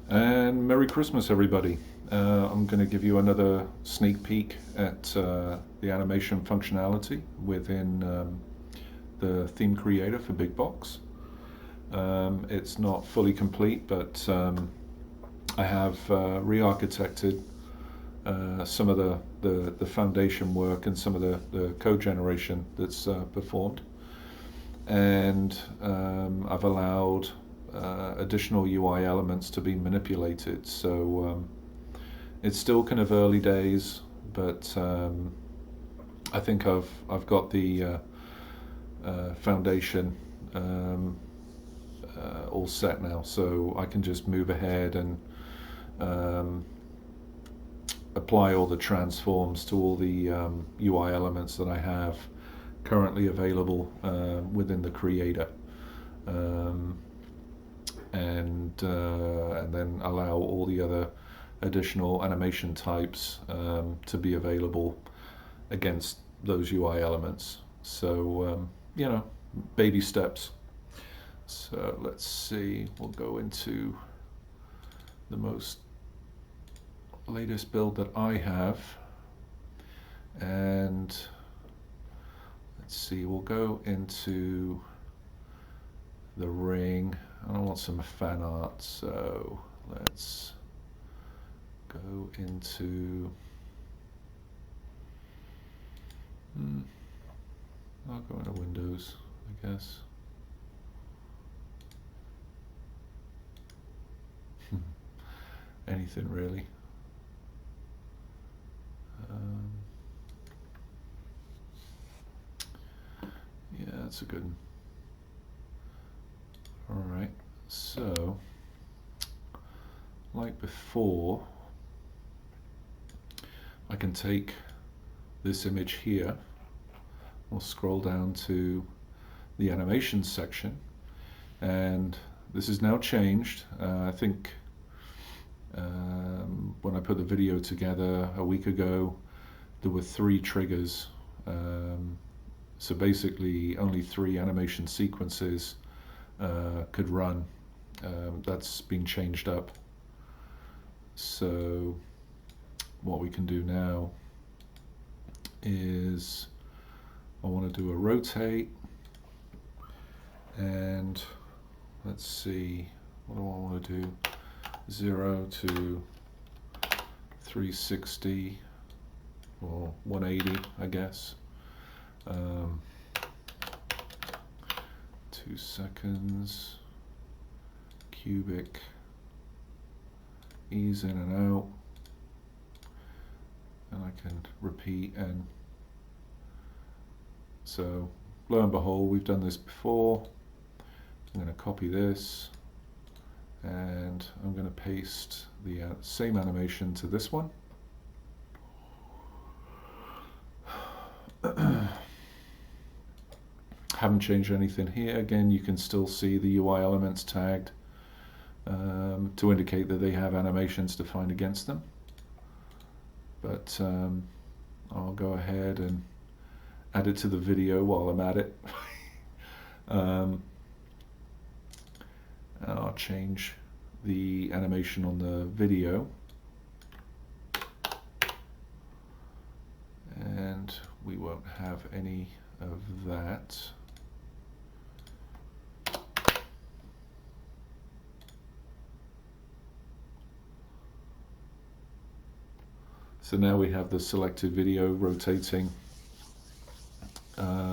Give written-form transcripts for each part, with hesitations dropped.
And Merry Christmas, everybody. I'm going to give you another sneak peek at the animation functionality within the theme creator for BigBox. It's not fully complete, but I have re-architected some of the foundation work and some of the code generation that's performed. And I've allowed additional UI elements to be manipulated. So it's still kind of early days, but I think I've got the foundation all set now, so I can just move ahead and apply all the transforms to all the UI elements that I have currently available within the creator. And then allow all the other additional animation types to be available against those UI elements. So, baby steps. So let's see, we'll go into the latest build that I have. And let's see, we'll go into the ring. I want some fan art, so let's go into I'll go into Windows, I guess. Anything really. Yeah, that's a good one. Alright, so like before, I can take this image here, we'll scroll down to the animation section, and this is now changed. I think when I put the video together a week ago, there were 3 triggers. So basically only 3 animation sequences could run. That's been changed up. So what we can do now is I want to do a rotate, and let's see, what do I want to do? 0 to 360 or 180, I guess. 2 seconds. Cubic. Ease in and out. And I can repeat, and so lo and behold, we've done this before. I'm going to copy this, and I'm going to paste the same animation to this one. Haven't changed anything here. Again, you can still see the UI elements tagged to indicate that they have animations defined against them. But I'll go ahead and add it to the video while I'm at it. And I'll change the animation on the video, and we won't have any of that. So now we have the selected video rotating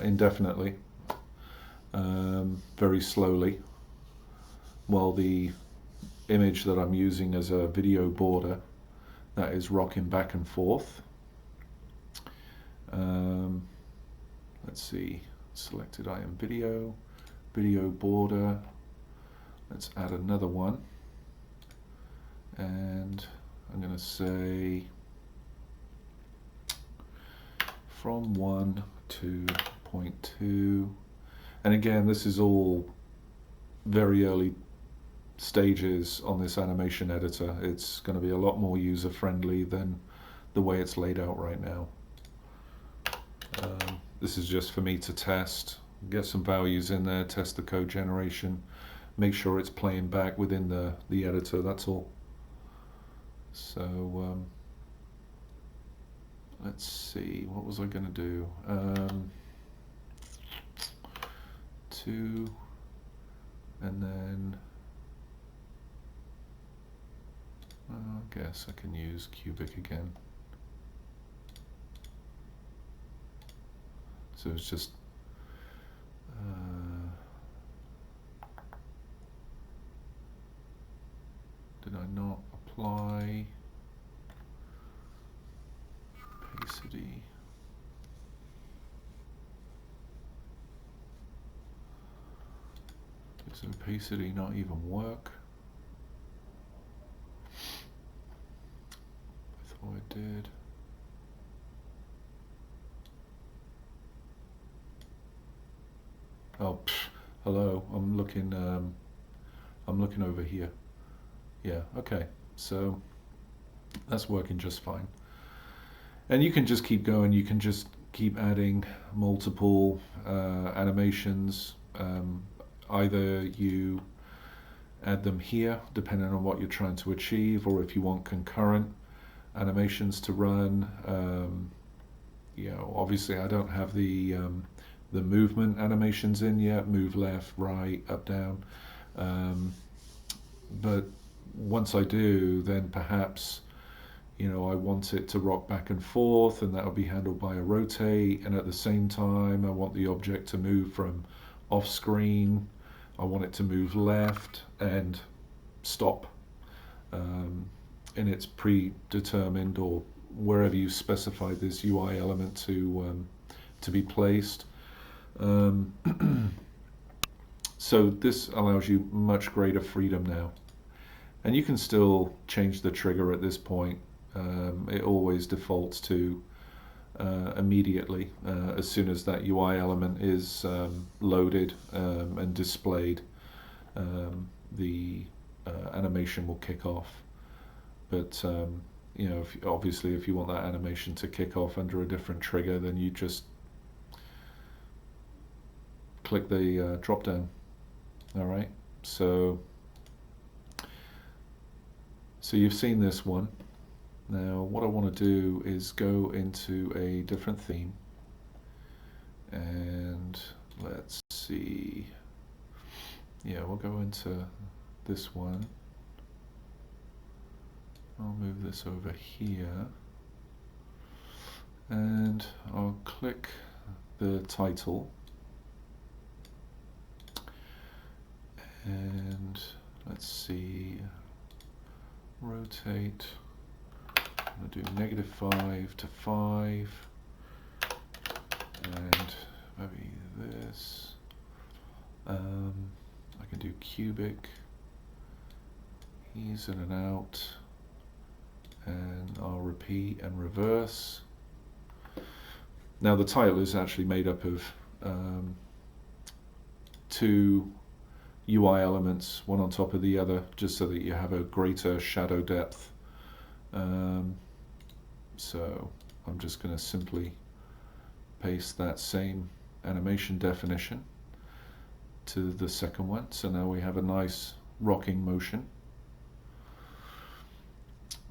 indefinitely, very slowly, while the image that I'm using as a video border, that is rocking back and forth. Let's see, selected item video, video border. Let's add another one, and I'm going to say from 1 to 0.2, and again, this is all very early stages on this animation editor. It's going to be a lot more user friendly than the way it's laid out right now. This is just for me to test, get some values in there, test the code generation, make sure it's playing back within the editor, that's all. So let's see, what was I going to do? 2, and then I guess I can use cubic again. So it's just did I not apply opacity? Does opacity not even work? I thought I did. Oh, hello. I'm looking over here. Yeah, okay. So that's working just fine. And you can just keep going. You can just keep adding multiple animations. Either you add them here, depending on what you're trying to achieve, or if you want concurrent animations to run. You know, obviously I don't have the movement animations in yet, move left, right, up, down. But once I do, then perhaps, you know, I want it to rock back and forth, and that will be handled by a rotate, and at the same time I want the object to move from off screen. I want it to move left and stop in its predetermined, or wherever you specified this UI element to be placed. So this allows you much greater freedom now. And you can still change the trigger at this point. It always defaults to immediately as soon as that UI element is loaded and displayed. The animation will kick off. But you know, obviously if you want that animation to kick off under a different trigger, then you just click the drop down. All right, so you've seen this one. Now what I want to do is go into a different theme, and let's see, yeah, we'll go into this one. I'll move this over here, and I'll click the title, and let's see, rotate. I'm going to do -5 to 5, and maybe this. I can do cubic, ease in and out, and I'll repeat and reverse. Now the title is actually made up of 2 UI elements, one on top of the other, just so that you have a greater shadow depth. So I'm just going to simply paste that same animation definition to the second one. So now we have a nice rocking motion.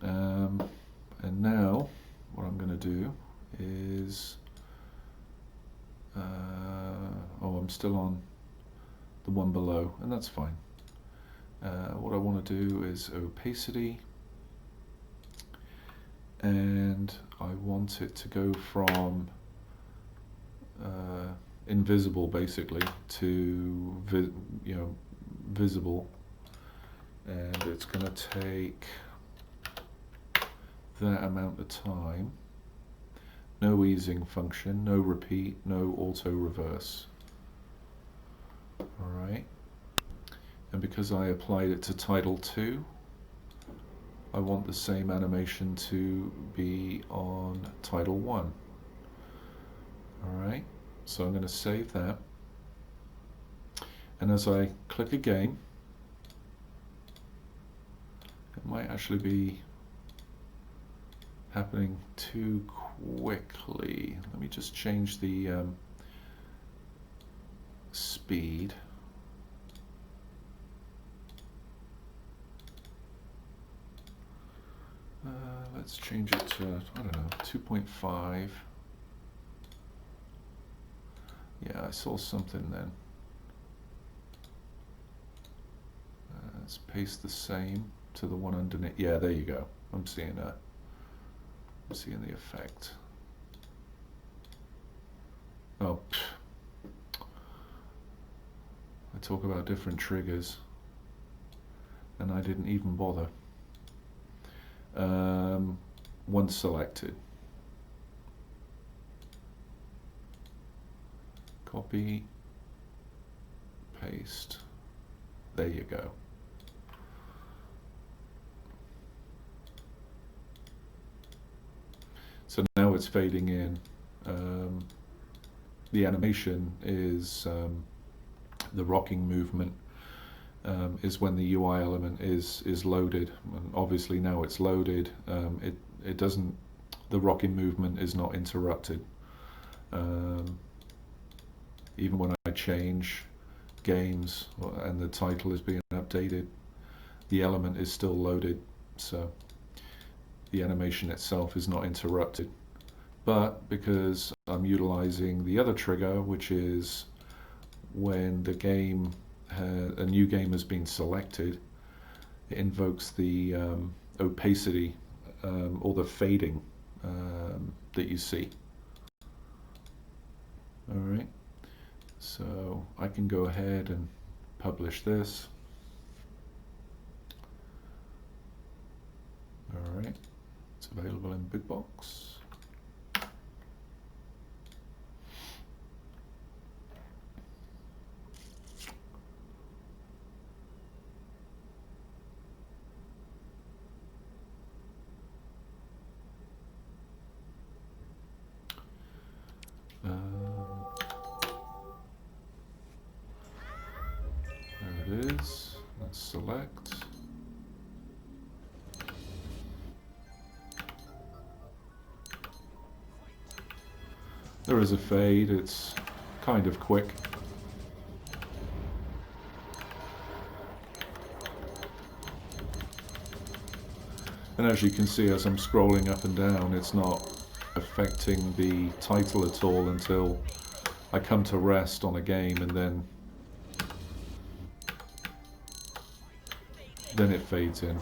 And now what I'm going to do is, oh, I'm still on the one below, and that's fine. What I want to do is opacity, and I want it to go from invisible basically to visible, and it's going to take that amount of time. No easing function, no repeat, no auto reverse. Alright, and because I applied it to title 2, I want the same animation to be on title 1. Alright, so I'm going to save that, and as I click again, it might actually be happening too quickly. Let me just change the speed. Let's change it to, I don't know, 2.5. Yeah, I saw something then. Let's paste the same to the one underneath. Yeah, there you go. I'm seeing the effect. Oh, I talk about different triggers, and I didn't even bother. Once selected, copy, paste. There you go. So now it's fading in. The animation is the rocking movement is when the UI element is loaded, and obviously now it's loaded. It doesn't. The rocking movement is not interrupted. Even when I change games and the title is being updated, the element is still loaded. So the animation itself is not interrupted. But because I'm utilizing the other trigger, which is when the game a new game has been selected, it invokes the opacity or the fading that you see. All right, so I can go ahead and publish this. All right, it's available in BigBox. There it is. Let's select. There is a fade. It's kind of quick. And as you can see, as I'm scrolling up and down, it's not affecting the title at all until I come to rest on a game, and then it fades in.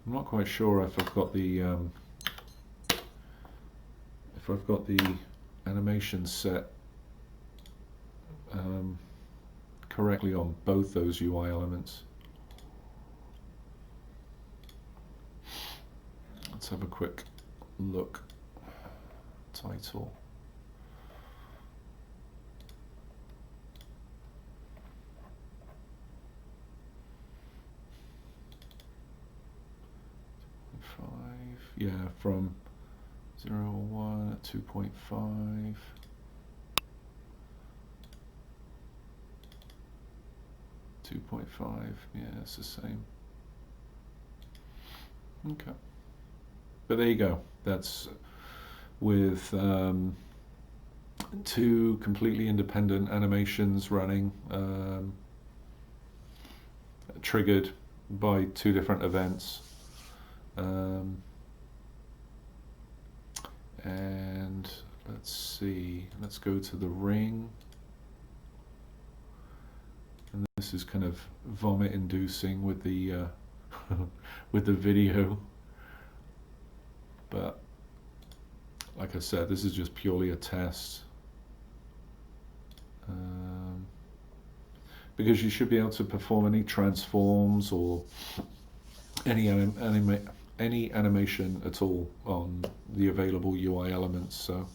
I'm not quite sure if I've got the animation set correctly on both those UI elements. Let's have a quick look. Title. Yeah, from 0.1 at 2.5. Yeah, it's the same. Okay. But there you go. That's with two completely independent animations running, triggered by two different events. And let's see, let's go to the ring. And this is kind of vomit inducing with the with the video, but like I said, this is just purely a test, because you should be able to perform any transforms or any animation at all on the available UI elements. So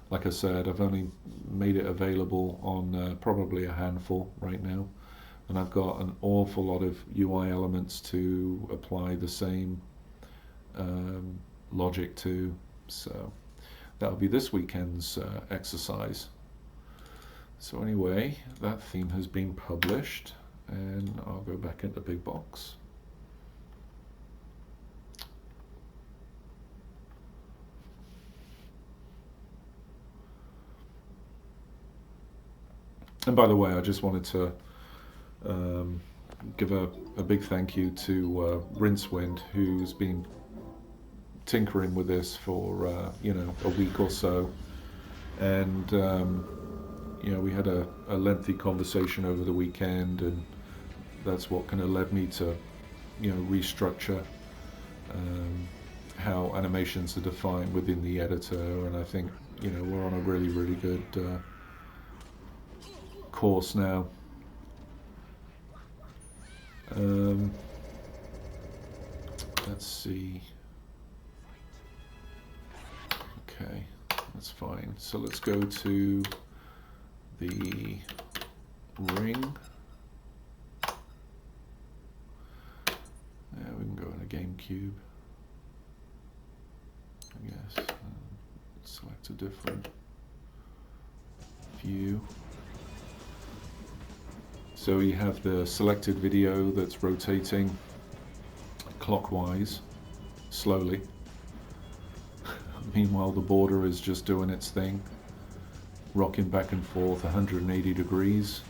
like I said, I've only made it available on probably a handful right now, and I've got an awful lot of UI elements to apply the same logic to. So that'll be this weekend's exercise. So anyway, that theme has been published, and I'll go back into BigBox. And by the way, I just wanted to give a big thank you to Rincewind, who's been tinkering with this for a week or so, and we had a lengthy conversation over the weekend, and that's what kind of led me to restructure how animations are defined within the editor. And I think we're on a really good course now. Let's see. Okay, that's fine. So let's go to the ring. Yeah, we can go in a GameCube, I guess. Select a different view. So you have the selected video that's rotating clockwise, slowly. Meanwhile, the border is just doing its thing, rocking back and forth 180 degrees.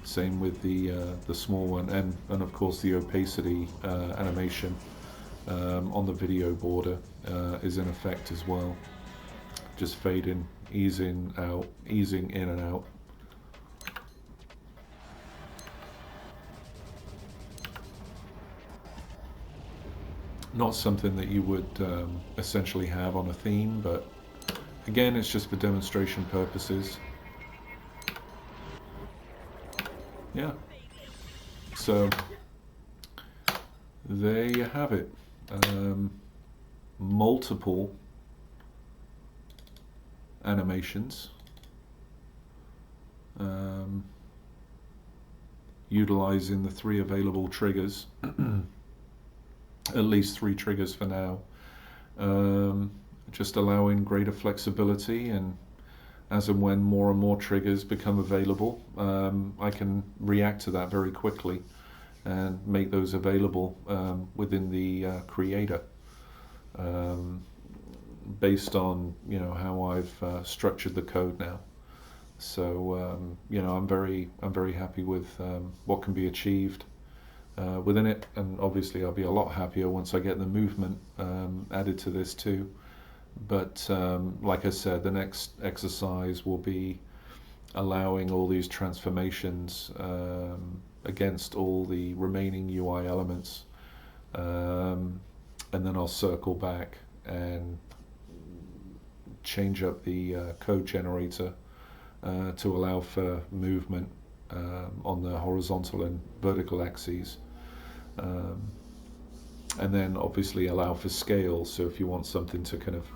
Same with the small one, and of course the opacity animation on the video border is in effect as well. Just fading, easing out, easing in and out. Not something that you would essentially have on a theme, but again, it's just for demonstration purposes. Yeah. So there you have it. Multiple animations. Utilizing the 3 available triggers. At least 3 triggers for now. Just allowing greater flexibility, and as and when more and more triggers become available, I can react to that very quickly and make those available within the creator, based on how I've structured the code now. So I'm very happy with what can be achieved within it, and obviously I'll be a lot happier once I get the movement added to this too. But like I said, the next exercise will be allowing all these transformations against all the remaining UI elements, and then I'll circle back and change up the code generator to allow for movement on the horizontal and vertical axes. And then obviously allow for scale, so if you want something to kind of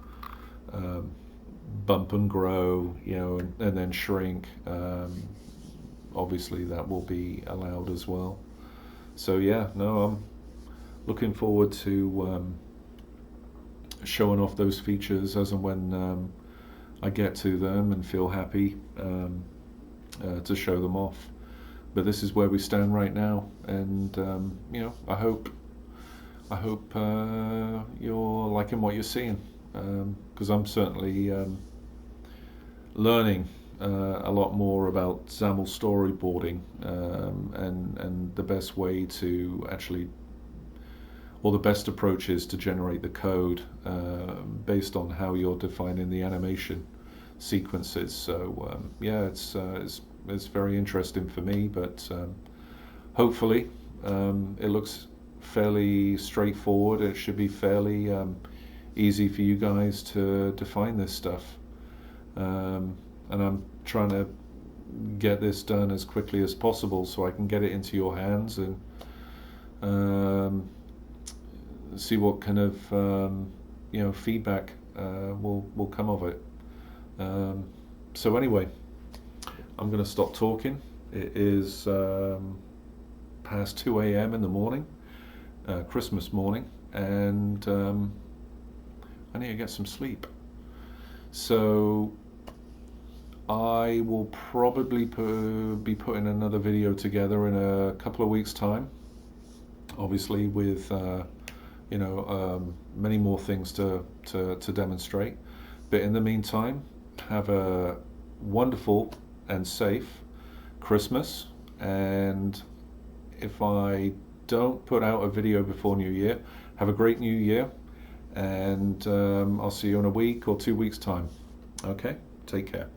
bump and grow, and then shrink, obviously that will be allowed as well. So yeah, no, I'm looking forward to showing off those features as and when I get to them and feel happy to show them off. But this is where we stand right now, and I hope you're liking what you're seeing, because I'm certainly learning a lot more about XAML storyboarding, and the best way to actually, or the best approach is to generate the code based on how you're defining the animation sequences. So yeah, it's very interesting for me, but hopefully it looks fairly straightforward. It should be fairly easy for you guys to define this stuff, and I'm trying to get this done as quickly as possible so I can get it into your hands and see what kind of feedback will come of it. So anyway, I'm going to stop talking. It is past 2 a.m. in the morning, Christmas morning, and I need to get some sleep. So I will probably be putting another video together in a couple of weeks' time, obviously with many more things to demonstrate. But in the meantime, have a wonderful and safe Christmas, and if I don't put out a video before New Year, have a great New Year, and I'll see you in a week or 2 weeks time. Okay, take care.